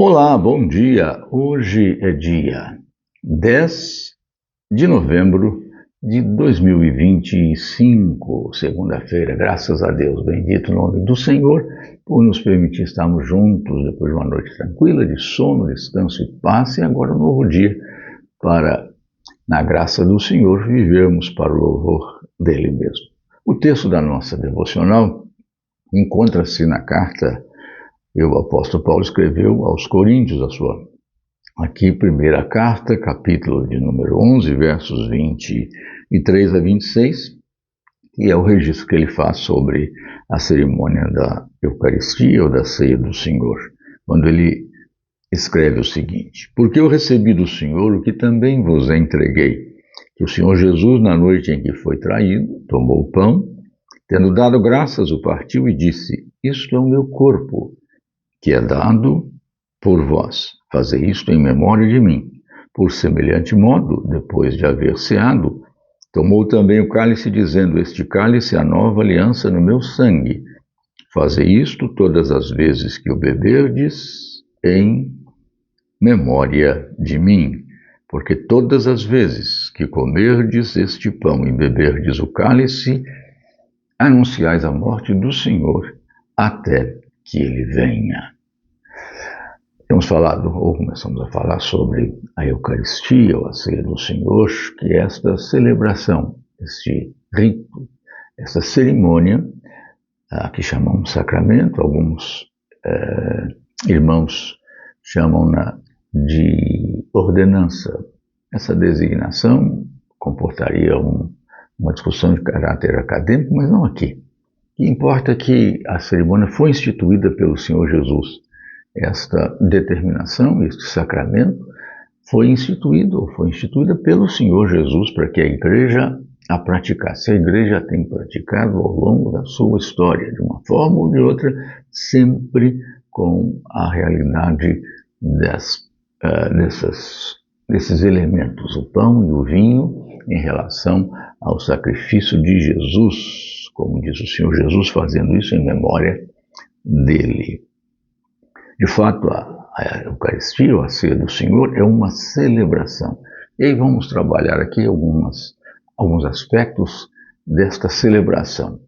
Olá, bom dia. Hoje é dia 10 de novembro de 2025, segunda-feira. Graças a Deus, bendito o nome do Senhor por nos permitir estarmos juntos depois de uma noite tranquila, de sono, descanso e paz, e agora um novo dia para, na graça do Senhor, vivermos para o louvor dele mesmo. O texto da nossa devocional encontra-se na carta que o apóstolo Paulo escreveu aos Coríntios, a sua primeira carta, capítulo de número 11, versos 23 a 26, e é o registro que ele faz sobre a cerimônia da Eucaristia ou da Ceia do Senhor, quando ele escreve o seguinte: porque eu recebi do Senhor o que também vos entreguei, que o Senhor Jesus, na noite em que foi traído, tomou o pão, tendo dado graças, o partiu e disse: isto é o meu corpo, que é dado por vós. Fazei isto em memória de mim. Por semelhante modo, depois de haver ceado, tomou também o cálice, dizendo: este cálice é a nova aliança no meu sangue. Fazei isto todas as vezes que o beberdes em memória de mim. Porque todas as vezes que comerdes este pão e beberdes o cálice, anunciais a morte do Senhor até que ele venha. Começamos a falar sobre a Eucaristia, ou a Ceia do Senhor, que é esta celebração, este rito, essa cerimônia, que chamamos sacramento. Alguns irmãos chamam-na de ordenança. Essa designação comportaria uma discussão de caráter acadêmico, mas não aqui. O que importa é que a cerimônia foi instituída pelo Senhor Jesus. Esta determinação, este sacramento, foi instituída pelo Senhor Jesus para que a igreja a praticasse. A igreja tem praticado ao longo da sua história, de uma forma ou de outra, sempre com a realidade desses elementos, o pão e o vinho, em relação ao sacrifício de Jesus, como diz o Senhor Jesus, fazendo isso em memória dele. De fato, a Eucaristia, ou a Ceia do Senhor, é uma celebração. E aí vamos trabalhar aqui alguns aspectos desta celebração.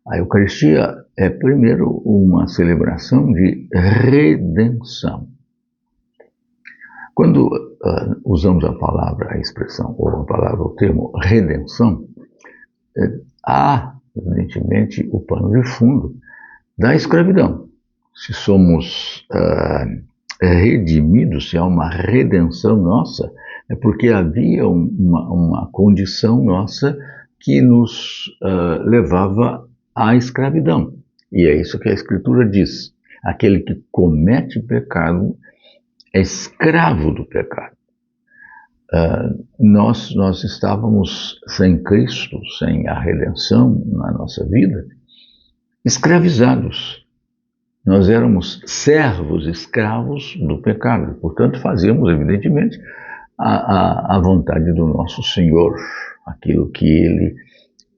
A Eucaristia é, primeiro, uma celebração de redenção. Quando usamos a expressão, ou o termo redenção, há, evidentemente, o pano de fundo da escravidão. Se somos redimidos, se há uma redenção nossa, é porque havia uma condição nossa que nos levava à escravidão. E é isso que a Escritura diz: aquele que comete pecado é escravo do pecado. Nós estávamos sem Cristo, sem a redenção na nossa vida, escravizados. Nós éramos servos, escravos do pecado. Portanto, fazíamos, evidentemente, a vontade do nosso Senhor, aquilo que Ele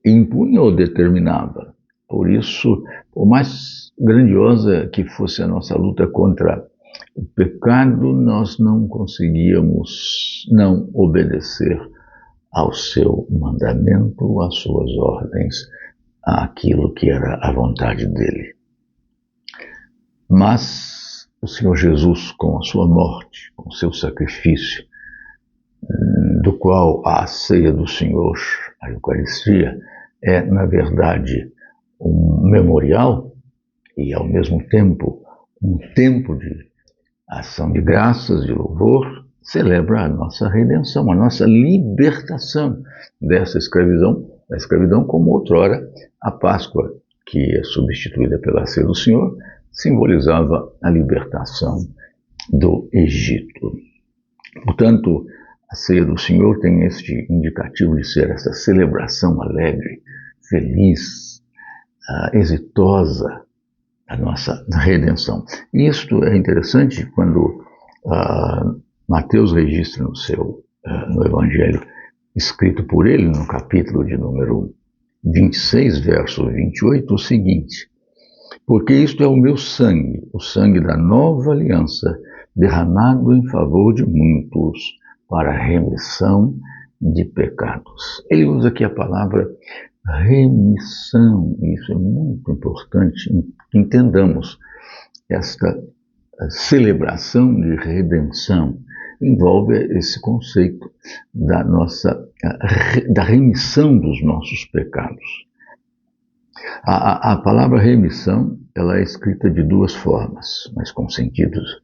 impunha ou determinava. Por isso, por mais grandiosa que fosse a nossa luta contra o pecado, nós não conseguíamos não obedecer ao seu mandamento, às suas ordens, àquilo que era a vontade dele. Mas o Senhor Jesus, com a sua morte, com o seu sacrifício, do qual a ceia do Senhor, a Eucaristia, é, na verdade, um memorial e, ao mesmo tempo, um tempo de ação de graças, de louvor, celebra a nossa redenção, a nossa libertação dessa escravidão, como outrora a Páscoa, que é substituída pela ceia do Senhor, simbolizava a libertação do Egito. Portanto, a ceia do Senhor tem este indicativo de ser essa celebração alegre, feliz, exitosa da nossa redenção. E isto é interessante quando Mateus registra no Evangelho escrito por ele, no capítulo de número 26, verso 28, o seguinte: porque isto é o meu sangue, o sangue da nova aliança, derramado em favor de muitos para a remissão de pecados. Ele usa aqui a palavra remissão, e isso é muito importante que entendamos. Esta celebração de redenção envolve esse conceito da remissão dos nossos pecados. A palavra remissão, ela é escrita de duas formas, mas com sentidos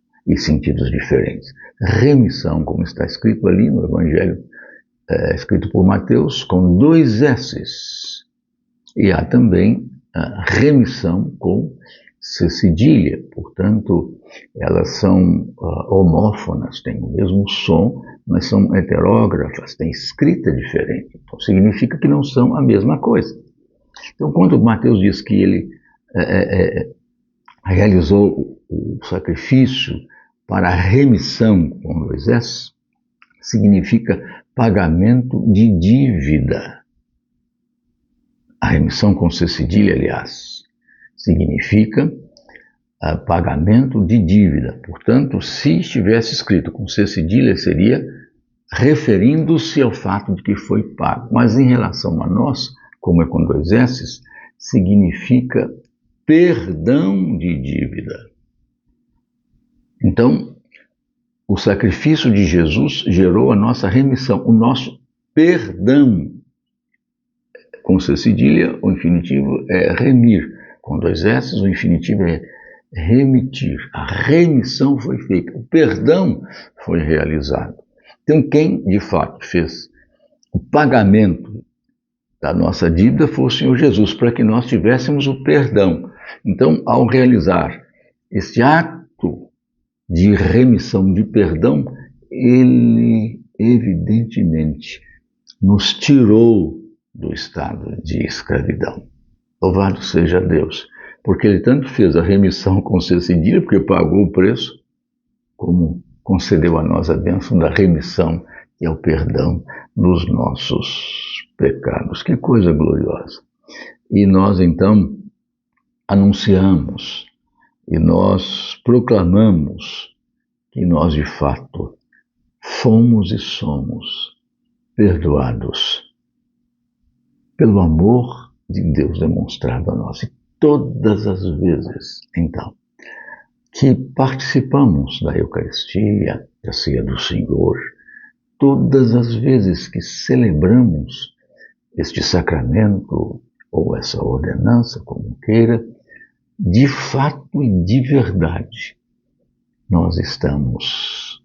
diferentes. Remissão, como está escrito ali no Evangelho, escrito por Mateus, com 2 S's. E há também a remissão com C cedilha, portanto, elas são homófonas, têm o mesmo som, mas são heterógrafas, têm escrita diferente. Então, significa que não são a mesma coisa. Então, quando Mateus diz que ele realizou o sacrifício para a remissão, com 2 S, significa pagamento de dívida. A remissão com C cedilha, aliás, significa pagamento de dívida. Portanto, se estivesse escrito com C cedilha, seria referindo-se ao fato de que foi pago. Mas em relação a nós, como é com 2 S's, significa perdão de dívida. Então, o sacrifício de Jesus gerou a nossa remissão, o nosso perdão. Com C cedilha, o infinitivo é remir. Com 2 S's, o infinitivo é remitir. A remissão foi feita, o perdão foi realizado. Então, quem de fato fez o pagamento da nossa dívida foi o Senhor Jesus, para que nós tivéssemos o perdão. Então, ao realizar este ato de remissão, de perdão, ele evidentemente nos tirou do estado de escravidão. Louvado seja Deus, porque ele tanto fez a remissão com C cedilha, porque pagou o preço, como concedeu a nós a bênção da remissão, que é o perdão dos nossos pecados. Que coisa gloriosa! E nós então anunciamos e nós proclamamos que nós de fato fomos e somos perdoados pelo amor de Deus demonstrado a nós. E todas as vezes, então, que participamos da Eucaristia, da ceia do Senhor, todas as vezes que celebramos este sacramento ou essa ordenança, como queira, de fato e de verdade, nós estamos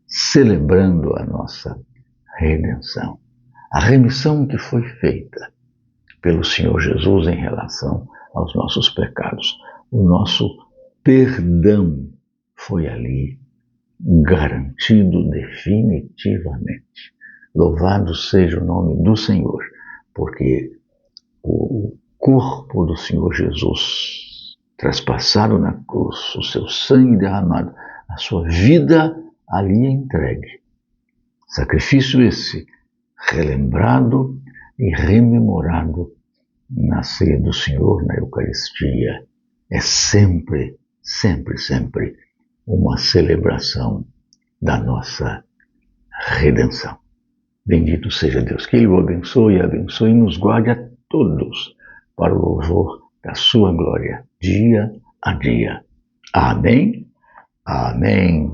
celebrando a nossa redenção. A remissão que foi feita pelo Senhor Jesus em relação aos nossos pecados. O nosso perdão foi ali garantido definitivamente. Louvado seja o nome do Senhor, porque o corpo do Senhor Jesus, traspassado na cruz, o seu sangue derramado, a sua vida ali entregue. Sacrifício esse, relembrado e rememorado na ceia do Senhor, na Eucaristia, é sempre, sempre, sempre uma celebração da nossa redenção. Bendito seja Deus, que Ele o abençoe e nos guarde a todos para o louvor da sua glória, dia a dia. Amém, amém